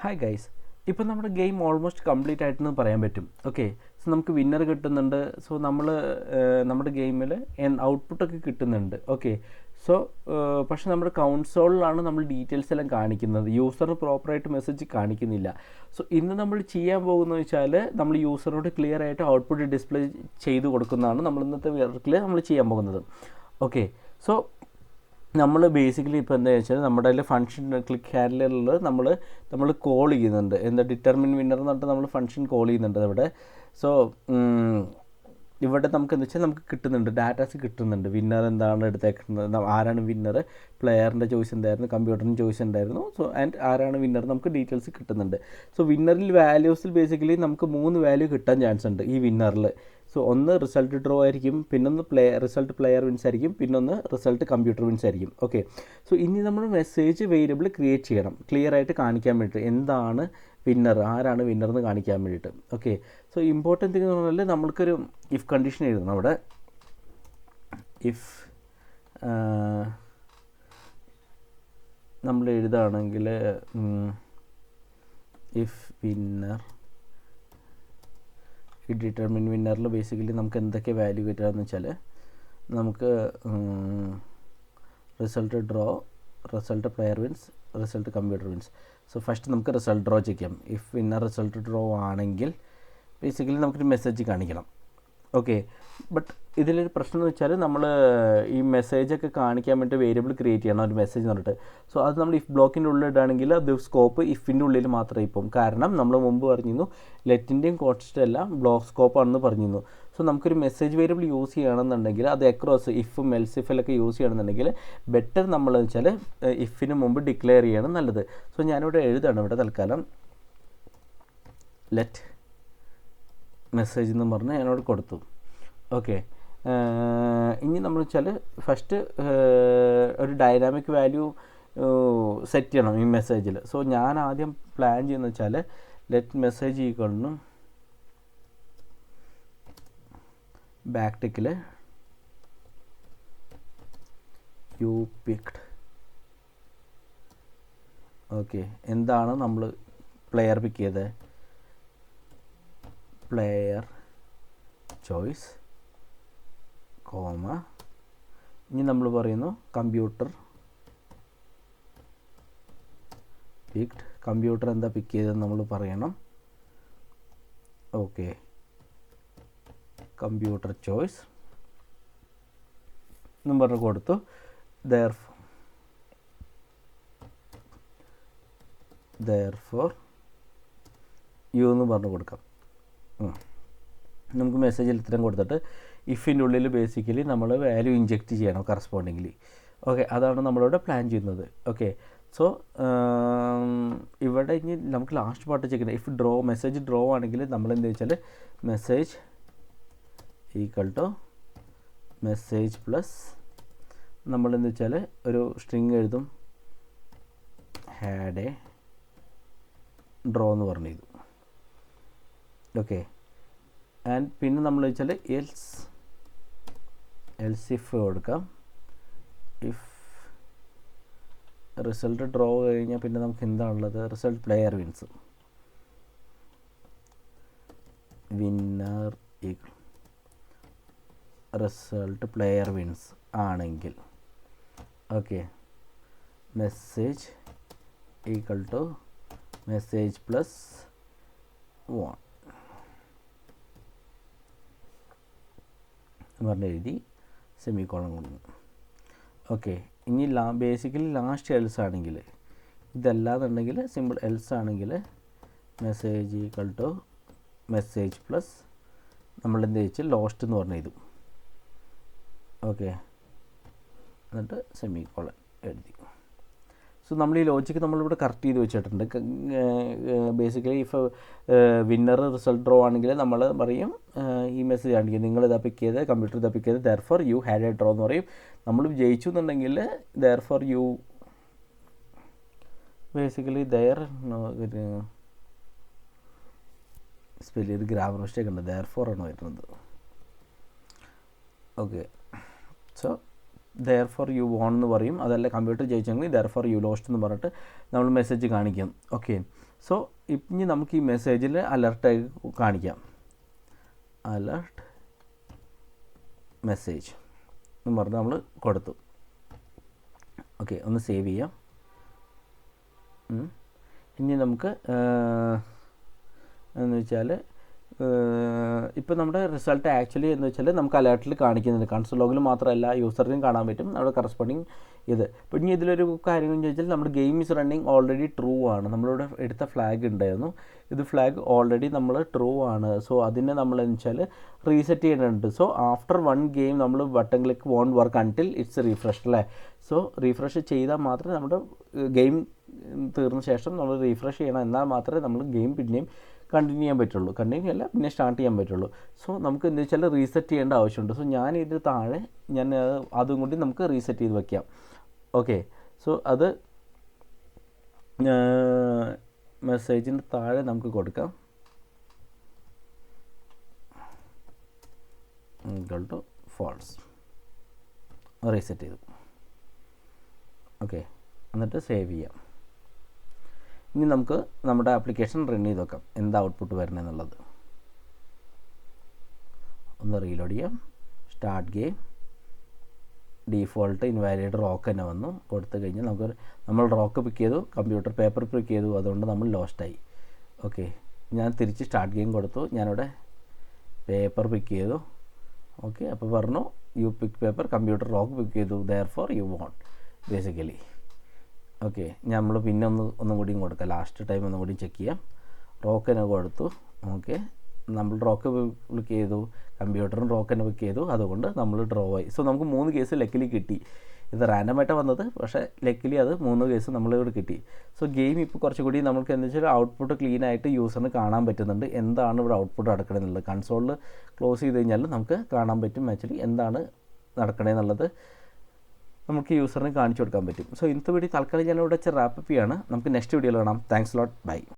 Hi guys, ഇപ്പം നമ്മുടെ game almost complete ആയിട്ടെന്ന് പറയാൻ പറ്റും. ഓക്കെ, സോ നമുക്ക് വിന്നർ കിട്ടുന്നുണ്ട്. സോ നമ്മൾ നമ്മുടെ ഗെയിമിൽ ഔട്ട്പുട്ടൊക്കെ കിട്ടുന്നുണ്ട്. ഓക്കെ, സോ പക്ഷേ നമ്മുടെ കൗൺസോളിലാണ് നമ്മൾ ഡീറ്റെയിൽസ് എല്ലാം കാണിക്കുന്നത്. യൂസറിന് പ്രോപ്പറായിട്ട് മെസ്സേജ് കാണിക്കുന്നില്ല. സോ ഇന്ന് നമ്മൾ ചെയ്യാൻ പോകുന്നത് വെച്ചാൽ നമ്മൾ യൂസറിനോട് ക്ലിയർ ആയിട്ട് ഔട്ട്പുട്ട് ഡിസ്പ്ലേ ചെയ്ത് കൊടുക്കുന്നതാണ് നമ്മൾ ഇന്നത്തെ വർക്കിൽ നമ്മൾ ചെയ്യാൻ പോകുന്നത്. ഓക്കെ, സോ നമ്മൾ ബേസിക്കലി ഇപ്പോൾ എന്താ വെച്ചാൽ നമ്മുടെ അതിൽ ഫംഗ്ഷൻ ക്ലിക്ക് ഹാൻഡലറിൽ നമ്മൾ കോൾ ചെയ്യുന്നുണ്ട്. എന്താ ഡിറ്റർമിൻ വിന്നർ എന്ന് പറഞ്ഞിട്ട് നമ്മൾ ഫംഗ്ഷൻ കോൾ ചെയ്യുന്നുണ്ട് ഇവിടെ. സോ ഇവിടെ നമുക്ക് എന്താ വെച്ചാൽ നമുക്ക് കിട്ടുന്നുണ്ട്, ഡാറ്റാസ് കിട്ടുന്നുണ്ട്. വിന്നർ എന്താണ് എടുത്തേക്കുന്നത്, ആരാണ് വിന്നർ, പ്ലെയറിൻ്റെ ചോയ്സ് എന്തായിരുന്നു, കമ്പ്യൂട്ടറിൻ്റെ ചോയ്സ് ഉണ്ടായിരുന്നു. സോ ആൻഡ് ആരാണ് വിന്നർ നമുക്ക് ഡീറ്റെയിൽസ് കിട്ടുന്നുണ്ട്. സോ വിന്നറിൽ വാല്യൂസിൽ ബേസിക്കലി നമുക്ക് 3 വാല്യൂ കിട്ടാൻ ചാൻസ് ഉണ്ട് ഈ വിന്നറിൽ. സോ ഒന്ന് റിസൾട്ട് ഡ്രോ ആയിരിക്കും, പിന്നൊന്ന് റിസൾട്ട് പ്ലെയർ വിൻസ് ആയിരിക്കും, പിന്നൊന്ന് റിസൾട്ട് കമ്പ്യൂട്ടർ വിൻസ് ആയിരിക്കും. ഓക്കെ, സോ ഇനി നമ്മൾ മെസ്സേജ് വേരിയബിൾ ക്രിയേറ്റ് ചെയ്യണം, ക്ലിയർ ആയിട്ട് കാണിക്കാൻ വേണ്ടിയിട്ട് എന്താണ് വിന്നർ, ആരാണ് വിന്നർ എന്ന് കാണിക്കാൻ വേണ്ടിയിട്ട്. ഓക്കെ, സോ ഇമ്പോർട്ടൻറ്റ് തിങ് എന്ന് പറഞ്ഞാൽ നമ്മൾക്കൊരു ഇഫ് കണ്ടീഷൻ എഴുതണം അവിടെ. ഇഫ് നമ്മൾ എഴുതുകയാണെങ്കിൽ ഇഫ് വിന്നർ, ഈ ഡിറ്റർമിൻ വിന്നറിൽ ബേസിക്കലി നമുക്ക് എന്തൊക്കെ വാല്യൂ കിട്ടുകയെന്ന് വെച്ചാൽ നമുക്ക് result draw, result player wins, result computer wins. So first നമുക്ക് റിസൾട്ട് ഡ്രോ ചെയ്യാം. ഇഫ് വിന്നർ റിസൾട്ട് ഡ്രോ ആണെങ്കിൽ ബേസിക്കലി നമുക്കൊരു മെസ്സേജ് കാണിക്കണം. ഓക്കെ, ബട്ട് ഇതിലൊരു പ്രശ്നം എന്ന് വെച്ചാൽ നമ്മൾ ഈ മെസ്സേജൊക്കെ കാണിക്കാൻ വേണ്ടി വേരിയബിൾ ക്രിയേറ്റ് ചെയ്യണം, ഒരു മെസ്സേജ് എന്ന് പറഞ്ഞിട്ട്. സോ അത് നമ്മൾ ഇഫ് ബ്ലോക്കിൻ്റെ ഉള്ളിൽ ഇടുകയാണെങ്കിൽ അത് സ്കോപ്പ് ഇഫിൻ്റെ ഉള്ളിൽ മാത്രമേ ഇപ്പം. കാരണം നമ്മൾ മുമ്പ് പറഞ്ഞിരുന്നു ലെറ്റിൻ്റെയും കോൺസ്റ്റൻ്റ് എല്ലാം ബ്ലോക്ക് സ്കോപ്പാണെന്ന് പറഞ്ഞിരുന്നു. സോ നമുക്കൊരു മെസ്സേജ് വേരിയബിൾ യൂസ് ചെയ്യണമെന്നുണ്ടെങ്കിൽ അത് അക്രോസ് ഇഫും എൽസിഫിലൊക്കെ യൂസ് ചെയ്യണമെന്നുണ്ടെങ്കിൽ ബെറ്റർ നമ്മൾ വെച്ചാൽ ഇഫിന് മുമ്പ് ഡിക്ലെയർ ചെയ്യണം നല്ലത്. സോ ഞാനിവിടെ എഴുതാണ് ഇവിടെ തൽക്കാലം ലെറ്റ് മെസ്സേജ് എന്ന് പറഞ്ഞ് ഞാനോട് കൊടുത്തു. ഓക്കെ, ഇനി നമ്മൾ വെച്ചാൽ ഫസ്റ്റ് ഒരു ഡൈനാമിക് വാല്യൂ സെറ്റ് ചെയ്യണം ഈ മെസ്സേജിൽ. സോ ഞാൻ ആദ്യം പ്ലാൻ ചെയ്യുന്നത് വെച്ചാൽ ലെറ്റ് മെസ്സേജ് ഈക്വൽ ബാക്ക് ടിക്കിൽ യു പിക്ഡ്. ഓക്കെ, എന്താണ് നമ്മൾ പ്ലെയർ പിക്ക് ചെയ്തത്, പ്ലെയർ ചോയ്സ് കോമ, ഇനി നമ്മൾ പറയുന്നു കമ്പ്യൂട്ടർ പിക്ഡ്. കമ്പ്യൂട്ടർ എന്താ പിക്ക് ചെയ്തതെന്ന് നമ്മൾ പറയണം. ഓക്കെ, കമ്പ്യൂട്ടർ ചോയ്സ് എന്നും പറഞ്ഞ് കൊടുത്തു. therefore യു എന്ന് പറഞ്ഞ് കൊടുക്കാം. നമുക്ക് മെസ്സേജിൽ ഇത്തരം കൊടുത്തിട്ട് ഇഫിൻ്റെ ഉള്ളിൽ ബേസിക്കലി നമ്മൾ വാല്യൂ ഇഞ്ചെക്റ്റ് ചെയ്യണം കറസ്പോണ്ടിങ്ങിലി. ഓക്കെ, അതാണ് നമ്മളിവിടെ പ്ലാൻ ചെയ്യുന്നത്. ഓക്കെ, സോ ഇവിടെ ഇനി നമുക്ക് last part check if draw message draw ആണെങ്കിൽ നമ്മൾ എന്താ വെച്ചാൽ message equal to message plus നമ്മളെന്താ വെച്ചാൽ ഒരു സ്ട്രിങ് എഴുതും, ഹാഡ് എ ഡ്രോ എന്ന് പറഞ്ഞിരുന്നു. ഓക്കെ, ആൻഡ് പിന്നെ നമ്മൾ വെച്ചാൽ എൽസ് ഇഫ് കൊടുക്കാം. ഇഫ് റിസൾട്ട് ഡ്രോ കഴിഞ്ഞാൽ പിന്നെ നമുക്ക് എന്താണുള്ളത്, result player wins, winner equal result player wins ആണെങ്കിൽ okay message equal to message plus 1 പറഞ്ഞ് എഴുതി സെമിക്കോളൻ കൊടുക്കും. ഓക്കെ, ഇനി ബേസിക്കലി ലാസ്റ്റ് എൽസ് ആണെങ്കിൽ, ഇതല്ലാന്നുണ്ടെങ്കിൽ സിമ്പിൾ എൽസ് ആണെങ്കിൽ message equal to message plus നമ്മളെന്ത് വെച്ചാൽ ലോസ്റ്റ് എന്ന് പറഞ്ഞ് എഴുതും. ഓക്കെ, എന്നിട്ട് സെമിക്കോളൻ എഴുതി. സോ നമ്മൾ ഈ ലോജിക്ക് നമ്മളിവിടെ കറക്റ്റ് ചെയ്ത് വെച്ചിട്ടുണ്ട്. Basically if winner result draw ആണെങ്കിൽ നമ്മൾ പറയും ഈ മെസ്സേജ് ആണെങ്കിൽ നിങ്ങൾ ഇതാ പിക്ക് ചെയ്ത്, കമ്പ്യൂട്ടർ ഇതാ പിക്ക് ചെയ്ത്, therefore you had A draw എന്ന് പറയും. നമ്മൾ ജയിച്ചു എന്നുണ്ടെങ്കിൽ therefore യു ബേസിക്കലി സ്പെല്ല് ചെയ്ത് ഗ്രാമർ മിസ്റ്റേക്ക് ഉണ്ട്, therefore ആണ് വരുന്നത്. Okay, so therefore you won എന്ന് പറയും. അതല്ല കമ്പ്യൂട്ടർ ജയിച്ചെങ്കിൽ therefore you lost എന്ന് പറഞ്ഞിട്ട് നമ്മൾ മെസ്സേജ് കാണിക്കും. ഓക്കെ, സോ ഇനി നമുക്ക് ഈ മെസ്സേജിൽ അലർട്ടായി കാണിക്കാം. അലർട്ട് മെസ്സേജ് എന്ന് പറഞ്ഞ് നമ്മൾ കൊടുത്തു. ഓക്കെ, ഒന്ന് സേവ് ചെയ്യാം. ഇനി നമുക്ക് എന്ന് വെച്ചാൽ ഇപ്പോൾ നമ്മുടെ റിസൾട്ട് ആക്ച്വലി എന്ന് വെച്ചാൽ നമുക്ക് അലേർട്ടിൽ കാണിക്കുന്നുണ്ട്. കൺസോൾ ലോഗിൽ മാത്രമല്ല യൂസറിനും കാണാൻ പറ്റും നമ്മുടെ കറസ്പോണ്ടിങ് ഇത്. അപ്പോൾ ഇനി ഇതിലൊരു കാര്യം എന്ന് ചോദിച്ചാൽ നമ്മുടെ game is running already true ആണ്. നമ്മളിവിടെ എടുത്ത ഫ്ലാഗ് ഉണ്ടായിരുന്നു, ഇത് ഫ്ലാഗ് ഓൾറെഡി നമ്മൾ ട്രൂ ആണ്. സോ അതിനെ നമ്മൾ എന്ന് വെച്ചാൽ റീസെറ്റ് ചെയ്യേണ്ടതുണ്ട്. സോ ആഫ്റ്റർ 1 ഗെയിം നമ്മൾ button click won't work until it's refresh അല്ലേ. സോ റീഫ്രഷ് ചെയ്താൽ മാത്രമേ നമ്മുടെ ഗെയിം തീർന്ന ശേഷം നമ്മൾ റീഫ്രഷ് ചെയ്യണം, എന്നാൽ മാത്രമേ നമ്മൾ ഗെയിം പിന്നെയും കണ്ടിന്യൂ ചെയ്യാൻ പറ്റുള്ളൂ. കണ്ടിന്യൂ അല്ല, പിന്നെ സ്റ്റാർട്ട് ചെയ്യാൻ പറ്റുള്ളൂ. സോ നമുക്ക് എന്താ വെച്ചാൽ റീസെറ്റ് ചെയ്യേണ്ട ആവശ്യമുണ്ട്. സോ ഞാൻ ഇതിന് താഴെ ഞാൻ അതും കൂടി നമുക്ക് റീസെറ്റ് ചെയ്ത് വയ്ക്കാം. ഓക്കെ, സോ അത് മെസ്സേജിൻ്റെ താഴെ നമുക്ക് കൊടുക്കാം ഈക്വൽ ടു ഫാൾസ്. റീസെറ്റ് ചെയ്തു. ഓക്കെ, എന്നിട്ട് സേവ് ചെയ്യാം. ഇനി നമുക്ക് നമ്മുടെ ആപ്ലിക്കേഷൻ റൺ ചെയ്ത് നോക്കാം എന്താ ഔട്ട്പുട്ട് വരണമെന്നുള്ളത്. ഒന്ന് റീലോഡ് ചെയ്യാം. Start game. Default invalid rock തന്നെ വന്നു. കൊടുത്തു കഴിഞ്ഞാൽ നമ്മൾ റോക്ക് പിക്ക് ചെയ്തു, കമ്പ്യൂട്ടർ പേപ്പർ പിക്ക് ചെയ്തു, അതുകൊണ്ട് നമ്മൾ ലോസ്റ്റായി. ഓക്കെ, ഞാൻ തിരിച്ച് സ്റ്റാർട്ട് ഗെയിം കൊടുത്തു. ഞാനിവിടെ പേപ്പർ പിക്ക് ചെയ്തു. ഓക്കെ, അപ്പോൾ പറഞ്ഞു you pick paper, computer rock pick ചെയ്തു, therefore you won't basically. Okay, നമ്മൾ പിന്നെ ഒന്നും കൂടിയും കൊടുക്കാം. ലാസ്റ്റ് ടൈം ഒന്നും കൂടി ചെക്ക് ചെയ്യാം. റോക്കിനെ കൊടുത്തു. ഓക്കെ, നമ്മൾ റോക്ക് ക്ലിക്ക് ചെയ്തു, കമ്പ്യൂട്ടറും റോക്കിനെ പിക്ക് ചെയ്തു, അതുകൊണ്ട് നമ്മൾ ഡ്രോ ആയി. സോ നമുക്ക് 3 കേസ് ലക്കിലി കിട്ടി. ഇത് റാൻഡമായിട്ടാണ് വന്നത്, പക്ഷേ ലക്കിലി അത് 3 കേസ് നമ്മളിവിടെ കിട്ടി. സോ ഗെയിം ഇപ്പോൾ കുറച്ചുകൂടി നമുക്ക് എന്താ വെച്ചാൽ ഔട്ട്പുട്ട് ക്ലീൻ ആയിട്ട് യൂസറിന് കാണാൻ പറ്റുന്നുണ്ട്, എന്താണ് ഇവിടെ ഔട്ട്പുട്ട് നടക്കണമെന്നുള്ളത്. കൺസോളിൽ ക്ലോസ് ചെയ്ത് കഴിഞ്ഞാൽ നമുക്ക് കാണാൻ പറ്റും ആക്ച്വലി എന്താണ് നടക്കണമെന്നുള്ളത് നമുക്ക് യൂസറിന് കാണിച്ചു കൊടുക്കാൻ പറ്റും. സോ ഇന്നത്തെ വീഡിയോ തൽക്കാലം ഞാൻ ഇവിടെ വെച്ച് റാപ്പപ്പ് ചെയ്യാണ്. നമുക്ക് നെക്സ്റ്റ് വീഡിയോയിൽ കാണാം. Thanks lot, by.